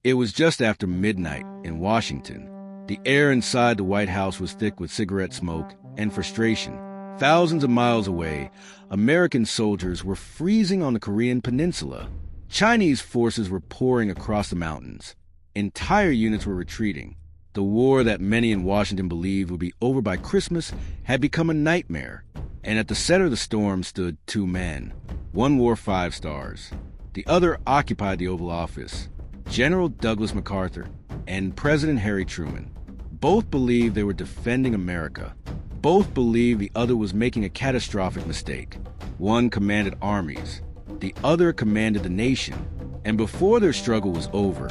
It was just after midnight in Washington. The air inside the White House was thick with cigarette smoke and frustration. Thousands of miles away, American soldiers were freezing on the Korean peninsula. Chinese forces were pouring across the mountains. Entire units were retreating. The war that many in Washington believed would be over by Christmas had become a nightmare. And at the center of the storm stood two men. One wore 5 stars. The other occupied the Oval Office. General Douglas MacArthur and President Harry Truman. Both believed they were defending America. Both believed the other was making a catastrophic mistake. One commanded armies. The other commanded the nation. And before their struggle was over,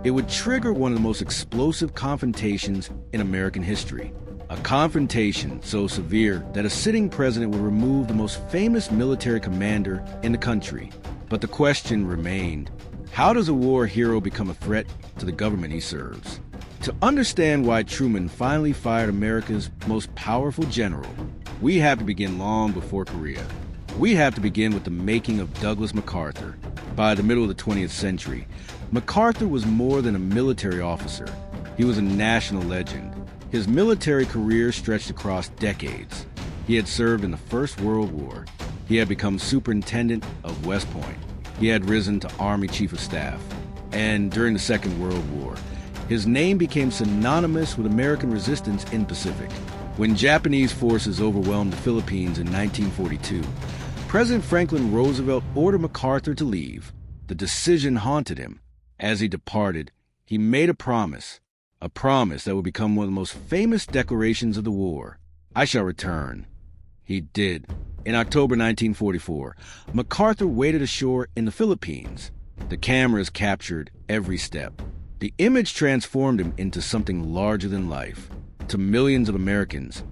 it would trigger one of the most explosive confrontations in American history. A confrontation so severe that a sitting president would remove the most famous military commander in the country. But the question remained, how does a war hero become a threat to the government he serves? To understand why Truman finally fired America's most powerful general, we have to begin long before Korea. We have to begin with the making of Douglas MacArthur. By the middle of the 20th century, MacArthur was more than a military officer. He was a national legend. His military career stretched across decades. He had served in the First World War. He had become superintendent of West Point. He had risen to Army Chief of Staff. And during the Second World War, his name became synonymous with American resistance in the Pacific. When Japanese forces overwhelmed the Philippines in 1942, President Franklin Roosevelt ordered MacArthur to leave. The decision haunted him. As he departed, he made a promise that would become one of the most famous declarations of the war. I shall return. He did. In October 1944, MacArthur waded ashore in the Philippines. The cameras captured every step. The image transformed him into something larger than life. To millions of Americans,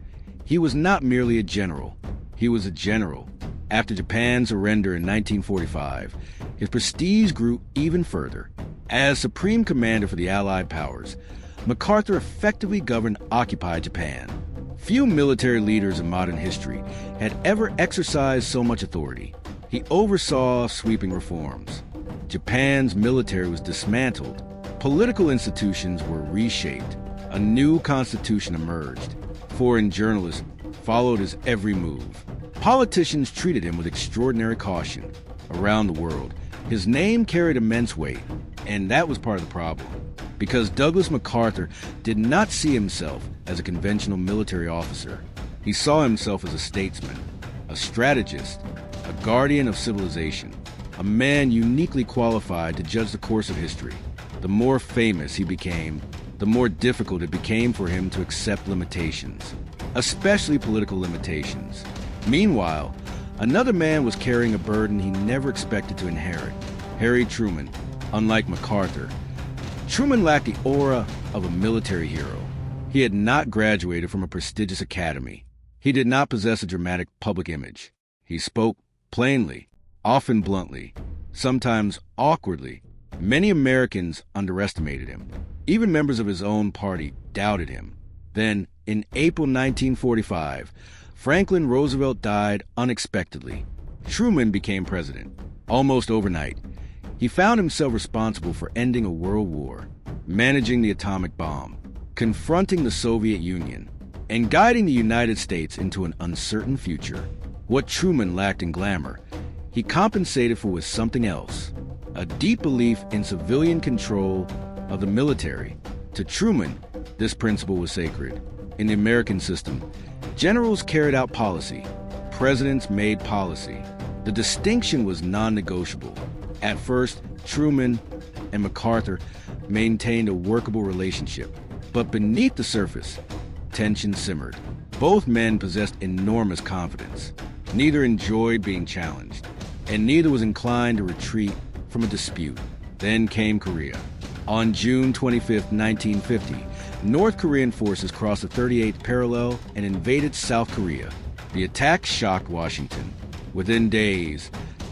he was not merely a general. He was a general. After Japan's surrender in 1945, his prestige grew even further. As Supreme Commander for the Allied powers, MacArthur effectively governed occupied Japan. Few military leaders in modern history had ever exercised so much authority. He oversaw sweeping reforms. Japan's military was dismantled. Political institutions were reshaped. A new constitution emerged. Foreign journalists followed his every move. Politicians treated him with extraordinary caution. Around the world, his name carried immense weight, and that was part of the problem. Because Douglas MacArthur did not see himself as a conventional military officer. He saw himself as a statesman, a strategist, a guardian of civilization, a man uniquely qualified to judge the course of history. The more famous he became, the more difficult it became for him to accept limitations, especially political limitations. Meanwhile, another man was carrying a burden he never expected to inherit. Harry Truman. Unlike MacArthur, Truman lacked the aura of a military hero. He had not graduated from a prestigious academy. He did not possess a dramatic public image. He spoke plainly, often bluntly, sometimes awkwardly. Many Americans underestimated him. Even members of his own party doubted him. Then, in April 1945, Franklin Roosevelt died unexpectedly. Truman became president. Almost overnight, he found himself responsible for ending a world war, managing the atomic bomb, confronting the Soviet Union, and guiding the United States into an uncertain future. What Truman lacked in glamour, he compensated for with something else: a deep belief in civilian control of the military. To Truman, this principle was sacred. In the American system, generals carried out policy. Presidents made policy. The distinction was non-negotiable. At first, Truman and MacArthur maintained a workable relationship. But beneath the surface, tension simmered. Both men possessed enormous confidence. Neither enjoyed being challenged, and neither was inclined to retreat from a dispute. Then came Korea. On June 25, 1950, North Korean forces crossed the 38th parallel and invaded South Korea. The attack shocked Washington. Within days,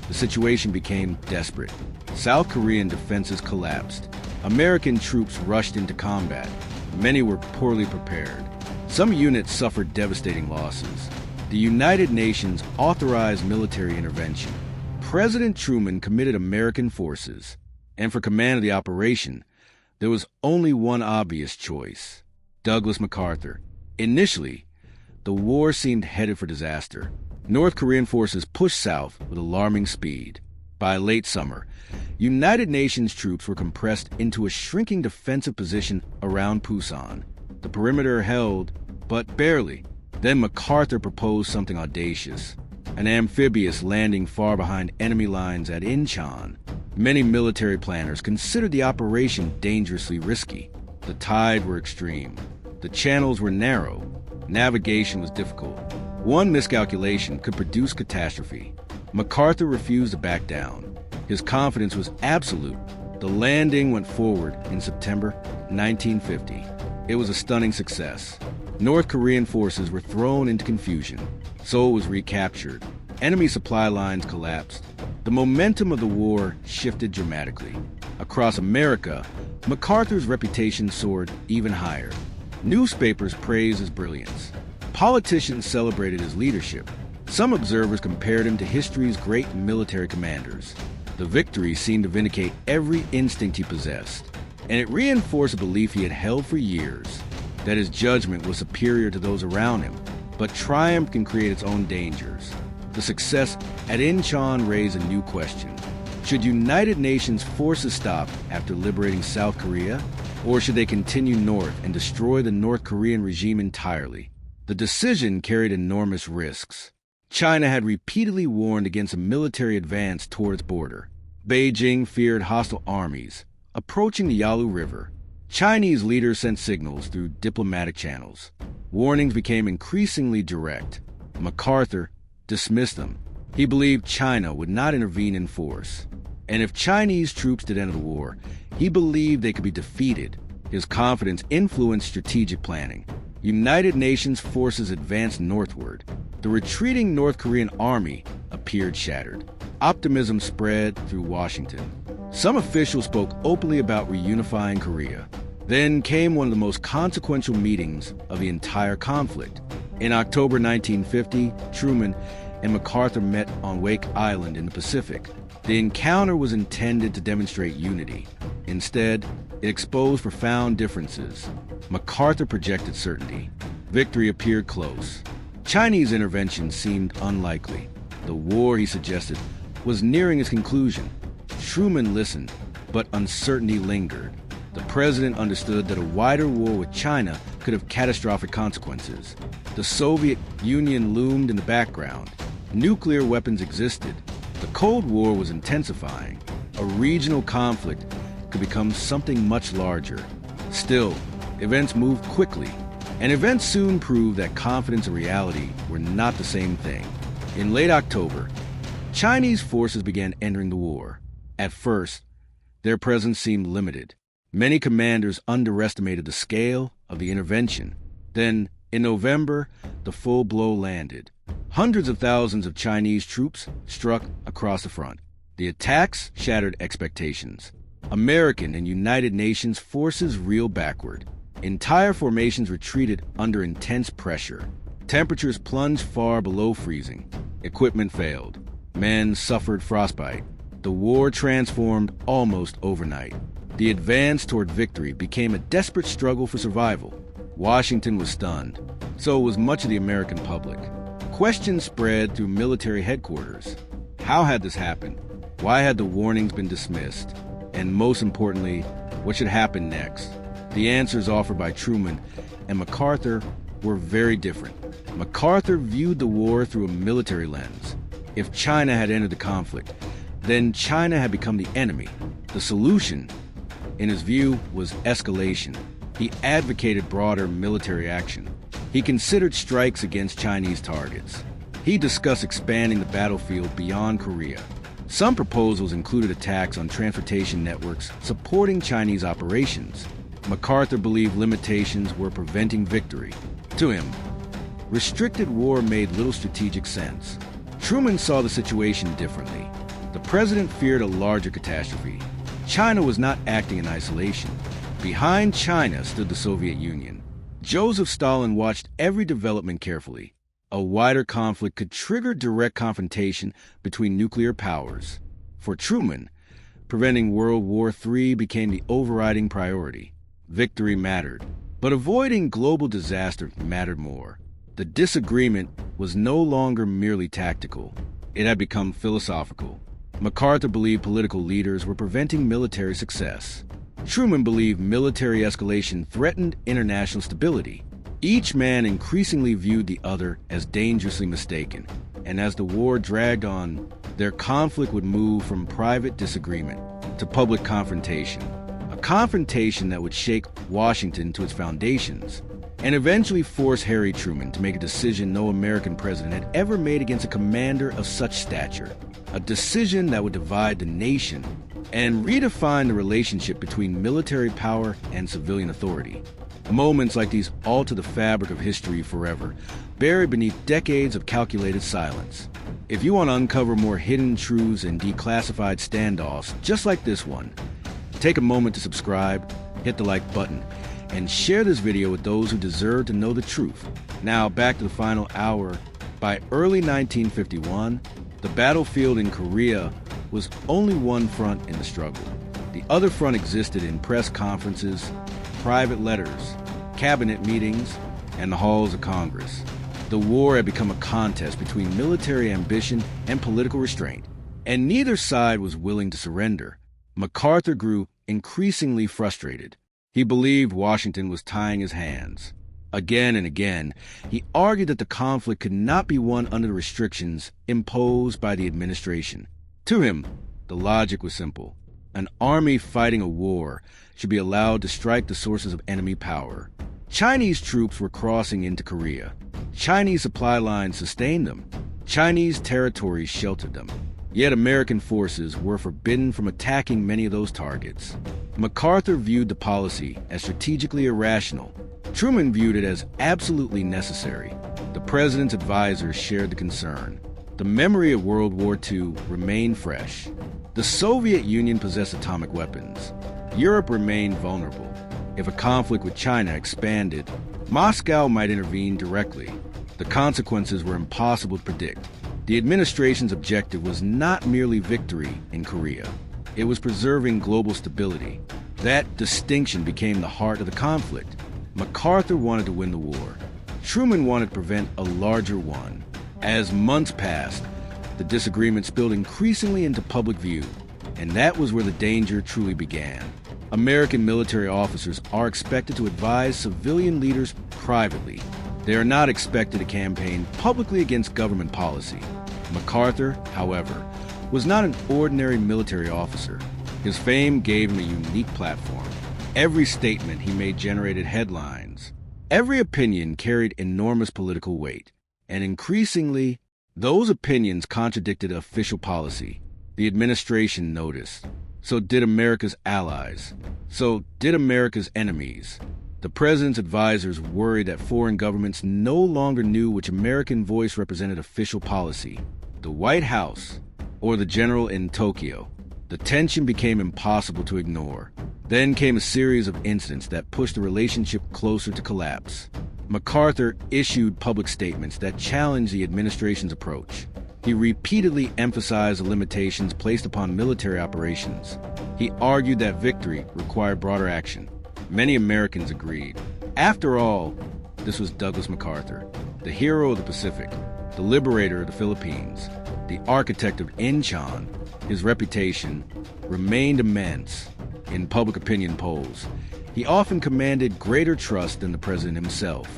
the situation became desperate. South Korean defenses collapsed. American troops rushed into combat. Many were poorly prepared. Some units suffered devastating losses. The United Nations authorized military intervention. President Truman committed American forces, and for command of the operation, There was only one obvious choice: Douglas MacArthur. Initially, the war seemed headed for disaster. North Korean forces pushed south with alarming speed. By late summer, United Nations troops were compressed into a shrinking defensive position around Pusan. The perimeter held, but barely. Then MacArthur proposed something audacious: an amphibious landing far behind enemy lines at Incheon. Many military planners considered the operation dangerously risky. The tides were extreme. The channels were narrow. Navigation was difficult. One miscalculation could produce catastrophe. MacArthur refused to back down. His confidence was absolute. The landing went forward in September 1950. It was a stunning success. North Korean forces were thrown into confusion. Seoul was recaptured. Enemy supply lines collapsed. The momentum of the war shifted dramatically. Across America, MacArthur's reputation soared even higher. Newspapers praised his brilliance. Politicians celebrated his leadership. Some observers compared him to history's great military commanders. The victory seemed to vindicate every instinct he possessed, and it reinforced a belief he had held for years, that his judgment was superior to those around him. But triumph can create its own dangers. The success at Incheon raised a new question. Should United Nations forces stop after liberating South Korea, or should they continue north and destroy the North Korean regime entirely? The decision carried enormous risks. China had repeatedly warned against a military advance toward its border. Beijing feared hostile armies approaching the Yalu River. Chinese leaders sent signals through diplomatic channels. Warnings became increasingly direct. MacArthur dismissed them. He believed China would not intervene in force. And if Chinese troops did enter the war, he believed they could be defeated. His confidence influenced strategic planning. United Nations forces advanced northward. The retreating North Korean army appeared shattered. Optimism spread through Washington. Some officials spoke openly about reunifying Korea. Then came one of the most consequential meetings of the entire conflict. In October 1950, Truman and MacArthur met on Wake Island in the Pacific. The encounter was intended to demonstrate unity. Instead, it exposed profound differences. MacArthur projected certainty. Victory appeared close. Chinese intervention seemed unlikely. The war, he suggested, was nearing its conclusion. Truman listened, but uncertainty lingered. The president understood that a wider war with China could have catastrophic consequences. The Soviet Union loomed in the background. Nuclear weapons existed. The Cold War was intensifying. A regional conflict could become something much larger. Still, events moved quickly, and events soon proved that confidence and reality were not the same thing. In late October, Chinese forces began entering the war. At first, their presence seemed limited. Many commanders underestimated the scale of the intervention. Then, in November, the full blow landed. Hundreds of thousands of Chinese troops struck across the front. The attacks shattered expectations. American and United Nations forces reeled backward. Entire formations retreated under intense pressure. Temperatures plunged far below freezing. Equipment failed. Men suffered frostbite. The war transformed almost overnight. The advance toward victory became a desperate struggle for survival. Washington was stunned. So was much of the American public. Questions spread through military headquarters. How had this happened? Why had the warnings been dismissed? And most importantly, what should happen next? The answers offered by Truman and MacArthur were very different. MacArthur viewed the war through a military lens. If China had entered the conflict, then China had become the enemy. The solution, in his view, was escalation. He advocated broader military action. He considered strikes against Chinese targets. He discussed expanding the battlefield beyond Korea. Some proposals included attacks on transportation networks supporting Chinese operations. MacArthur believed limitations were preventing victory. To him, restricted war made little strategic sense. Truman saw the situation differently. The president feared a larger catastrophe. China was not acting in isolation. Behind China stood the Soviet Union. Joseph Stalin watched every development carefully. A wider conflict could trigger direct confrontation between nuclear powers. For Truman, Preventing World War III became the overriding priority. Victory mattered, but avoiding global disaster mattered more. The disagreement was no longer merely tactical. It had become philosophical. MacArthur believed political leaders were preventing military success. Truman believed military escalation threatened international stability. Each man increasingly viewed the other as dangerously mistaken, and as the war dragged on, their conflict would move from private disagreement to public confrontation, a confrontation that would shake Washington to its foundations and eventually force Harry Truman to make a decision no American president had ever made against a commander of such stature, a decision that would divide the nation and redefine the relationship between military power and civilian authority. Moments like these alter the fabric of history forever, buried beneath decades of calculated silence. If you want to uncover more hidden truths and declassified standoffs just like this one, take a moment to subscribe, hit the like button, and share this video with those who deserve to know the truth. Now back to the final hour. By early 1951, the battlefield in Korea was only one front in the struggle. The other front existed in press conferences, private letters, cabinet meetings, and the halls of Congress. The war had become a contest between military ambition and political restraint, and neither side was willing to surrender. MacArthur grew increasingly frustrated. He believed Washington was tying his hands. Again and again, he argued that the conflict could not be won under the restrictions imposed by the administration. To him, the logic was simple. An army fighting a war should be allowed to strike the sources of enemy power. Chinese troops were crossing into Korea. Chinese supply lines sustained them. Chinese territories sheltered them. Yet American forces were forbidden from attacking many of those targets. MacArthur viewed the policy as strategically irrational. Truman viewed it as absolutely necessary. The president's advisors shared the concern. The memory of World War II remained fresh. The Soviet Union possessed atomic weapons. Europe remained vulnerable. If a conflict with China expanded, Moscow might intervene directly. The consequences were impossible to predict. The administration's objective was not merely victory in Korea. It was preserving global stability. That distinction became the heart of the conflict. MacArthur wanted to win the war. Truman wanted to prevent a larger one. As months passed, the disagreement spilled increasingly into public view, and that was where the danger truly began. American military officers are expected to advise civilian leaders privately. They are not expected to campaign publicly against government policy. MacArthur, however, was not an ordinary military officer. His fame gave him a unique platform. Every statement he made generated headlines. Every opinion carried enormous political weight. And increasingly, those opinions contradicted official policy. The administration noticed. So did America's allies. So did America's enemies. The president's advisors worried that foreign governments no longer knew which American voice represented official policy, the White House or the general in Tokyo. The tension became impossible to ignore. Then came a series of incidents that pushed the relationship closer to collapse. MacArthur issued public statements that challenged the administration's approach. He repeatedly emphasized the limitations placed upon military operations. He argued that victory required broader action. Many Americans agreed. After all, this was Douglas MacArthur, the hero of the Pacific, the liberator of the Philippines, the architect of Incheon. His reputation remained immense in public opinion polls. He often commanded greater trust than the president himself.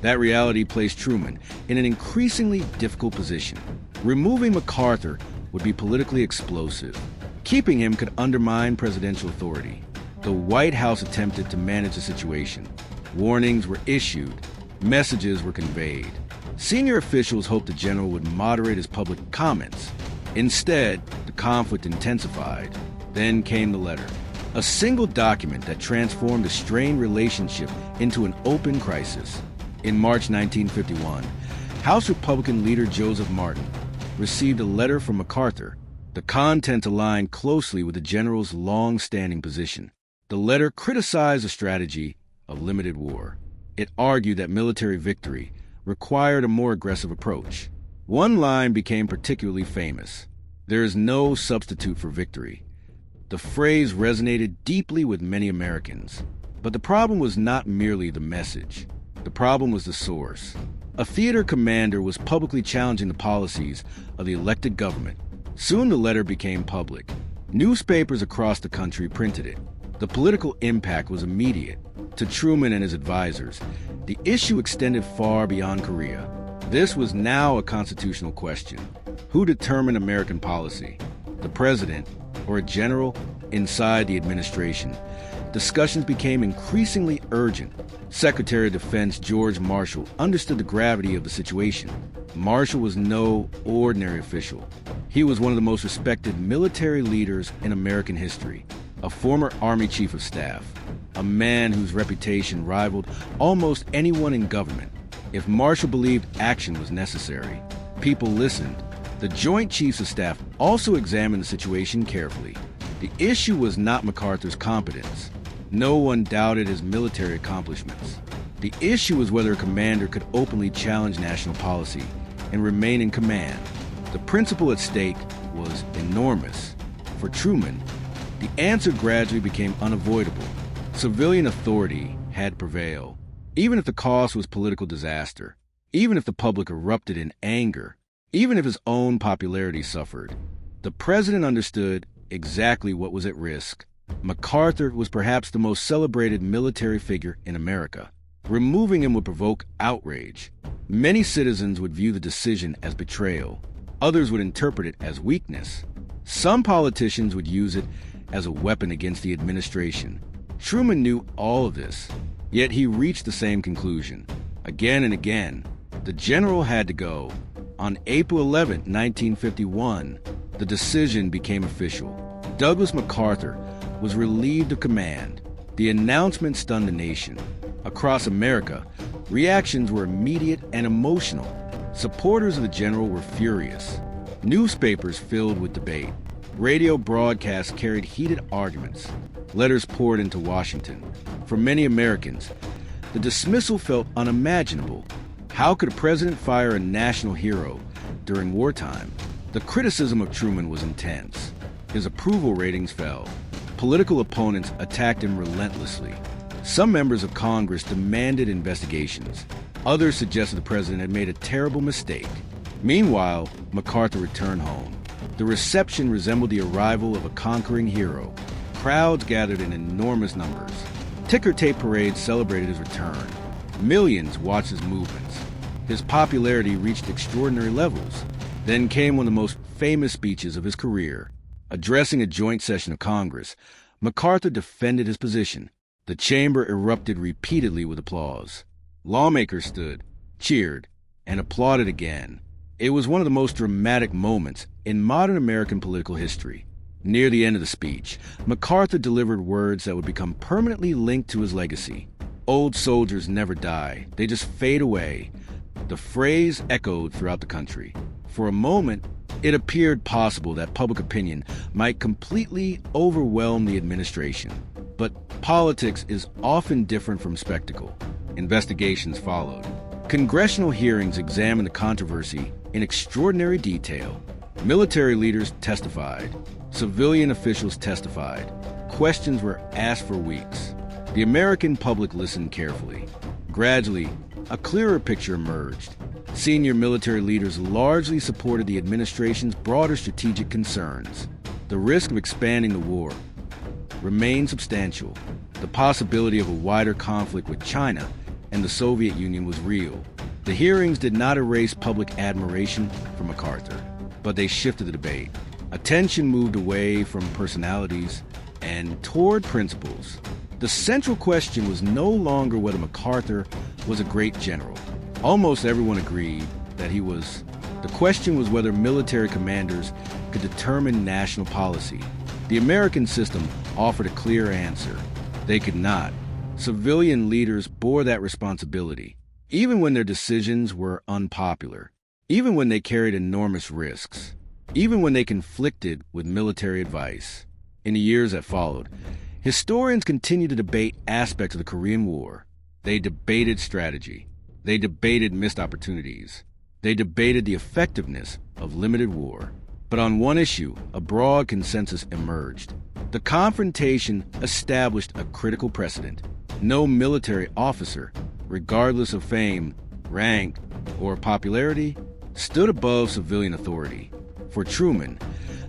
That reality placed Truman in an increasingly difficult position. Removing MacArthur would be politically explosive. Keeping him could undermine presidential authority. The White House attempted to manage the situation. Warnings were issued. Messages were conveyed. Senior officials hoped the general would moderate his public comments. Instead, the conflict intensified. Then came the letter, a single document that transformed a strained relationship into an open crisis. In March 1951, House Republican leader Joseph Martin received a letter from MacArthur. The content aligned closely with the general's long-standing position. The letter criticized the strategy of limited war. It argued that military victory required a more aggressive approach. One line became particularly famous: "There is no substitute for victory." The phrase resonated deeply with many Americans. But the problem was not merely the message. The problem was the source. A theater commander was publicly challenging the policies of the elected government. Soon the letter became public. Newspapers across the country printed it. The political impact was immediate. To Truman and his advisors, the issue extended far beyond Korea. This was now a constitutional question. Who determined American policy? The president or a general inside the administration? Discussions became increasingly urgent. Secretary of Defense George Marshall understood the gravity of the situation. Marshall was no ordinary official. He was one of the most respected military leaders in American history, a former Army Chief of Staff, a man whose reputation rivaled almost anyone in government. If Marshall believed action was necessary, people listened. The Joint Chiefs of Staff also examined the situation carefully. The issue was not MacArthur's competence. No one doubted his military accomplishments. The issue was whether a commander could openly challenge national policy and remain in command. The principle at stake was enormous. For Truman, the answer gradually became unavoidable. Civilian authority had to prevail, even if the cost was political disaster, even if the public erupted in anger, even if his own popularity suffered. The president understood exactly what was at risk. MacArthur was perhaps the most celebrated military figure in America. Removing him would provoke outrage. Many citizens would view the decision as betrayal. Others would interpret it as weakness. Some politicians would use it as a weapon against the administration. Truman knew all of this, yet he reached the same conclusion. Again and again, the general had to go. On April 11, 1951, the decision became official. Douglas MacArthur was relieved of command. The announcement stunned the nation. Across America, reactions were immediate and emotional. Supporters of the general were furious. Newspapers filled with debate. Radio broadcasts carried heated arguments. Letters poured into Washington. For many Americans, the dismissal felt unimaginable. How could a president fire a national hero during wartime? The criticism of Truman was intense. His approval ratings fell. Political opponents attacked him relentlessly. Some members of Congress demanded investigations. Others suggested the president had made a terrible mistake. Meanwhile, MacArthur returned home. The reception resembled the arrival of a conquering hero. Crowds gathered in enormous numbers. Ticker tape parades celebrated his return. Millions watched his movements. His popularity reached extraordinary levels. Then came one of the most famous speeches of his career. Addressing a joint session of Congress, MacArthur defended his position. The chamber erupted repeatedly with applause. Lawmakers stood, cheered, and applauded again. It was one of the most dramatic moments in modern American political history. Near the end of the speech, MacArthur delivered words that would become permanently linked to his legacy. Old soldiers never die, they just fade away. The phrase echoed throughout the country. For a moment, it appeared possible that public opinion might completely overwhelm the administration. But politics is often different from spectacle. Investigations followed. Congressional hearings examined the controversy in extraordinary detail. Military leaders testified. Civilian officials testified. Questions were asked for weeks. The American public listened carefully. Gradually, a clearer picture emerged. Senior military leaders largely supported the administration's broader strategic concerns. The risk of expanding the war remained substantial. The possibility of a wider conflict with China and the Soviet Union was real. The hearings did not erase public admiration for MacArthur, but they shifted the debate. Attention moved away from personalities and toward principles. The central question was no longer whether MacArthur was a great general. Almost everyone agreed that he was. The question was whether military commanders could determine national policy. The American system offered a clear answer. They could not. Civilian leaders bore that responsibility, even when their decisions were unpopular, even when they carried enormous risks, even when they conflicted with military advice. In the years that followed, historians continued to debate aspects of the Korean War. They debated strategy. They debated missed opportunities. They debated the effectiveness of limited war. But on one issue, a broad consensus emerged. The confrontation established a critical precedent. No military officer, regardless of fame, rank, or popularity, stood above civilian authority. For Truman,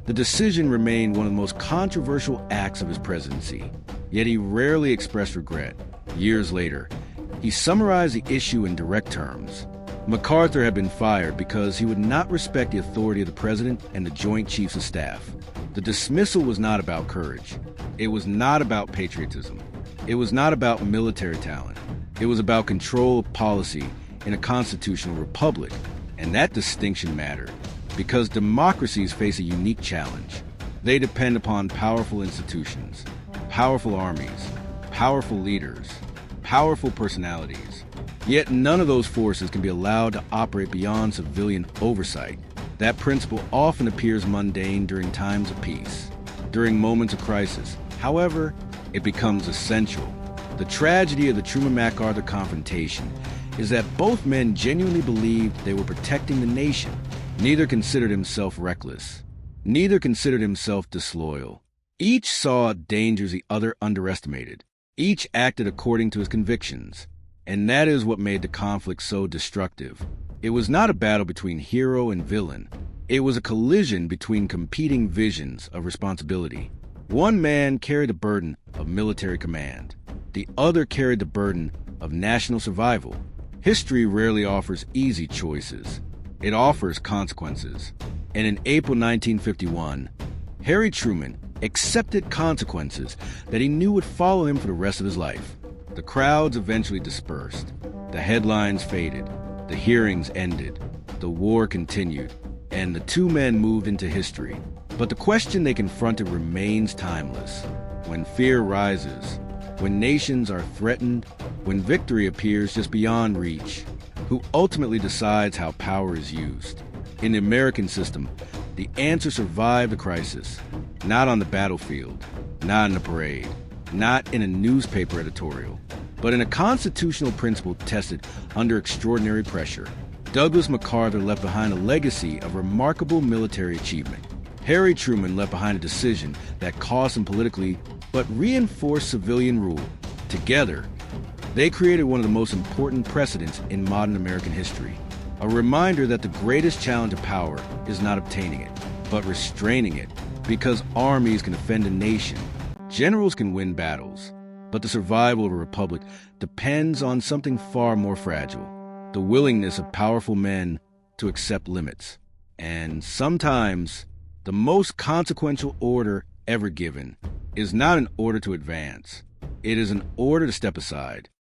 the decision remained one of the most controversial acts of his presidency, yet he rarely expressed regret. Years later, he summarized the issue in direct terms. MacArthur had been fired because he would not respect the authority of the president and the Joint Chiefs of Staff. The dismissal was not about courage. It was not about patriotism. It was not about military talent. It was about control of policy in a constitutional republic. And that distinction mattered because democracies face a unique challenge. They depend upon powerful institutions, powerful armies, powerful leaders, powerful personalities. Yet none of those forces can be allowed to operate beyond civilian oversight. That principle often appears mundane during times of peace, during moments of crisis. However, it becomes essential. The tragedy of the Truman-MacArthur confrontation is that both men genuinely believed they were protecting the nation. Neither considered himself reckless. Neither considered himself disloyal. Each saw dangers the other underestimated. Each acted according to his convictions. And that is what made the conflict so destructive. It was not a battle between hero and villain. It was a collision between competing visions of responsibility. One man carried the burden of military command. The other carried the burden of national survival. History rarely offers easy choices. It offers consequences. And in April 1951, Harry Truman accepted consequences that he knew would follow him for the rest of his life. The crowds eventually dispersed. The headlines faded. The hearings ended. The war continued. And the two men moved into history. But the question they confronted remains timeless. When fear rises, when nations are threatened, when victory appears just beyond reach, who ultimately decides how power is used? In the American system, the answer survived the crisis, not on the battlefield, not in a parade, not in a newspaper editorial, but in a constitutional principle tested under extraordinary pressure. Douglas MacArthur left behind a legacy of remarkable military achievement. Harry Truman left behind a decision that cost him politically but reinforced civilian rule. Together, they created one of the most important precedents in modern American history. A reminder that the greatest challenge of power is not obtaining it, but restraining it, because armies can defend a nation. Generals can win battles, but the survival of a republic depends on something far more fragile: the willingness of powerful men to accept limits. And sometimes, the most consequential order ever given is not an order to advance. It is an order to step aside.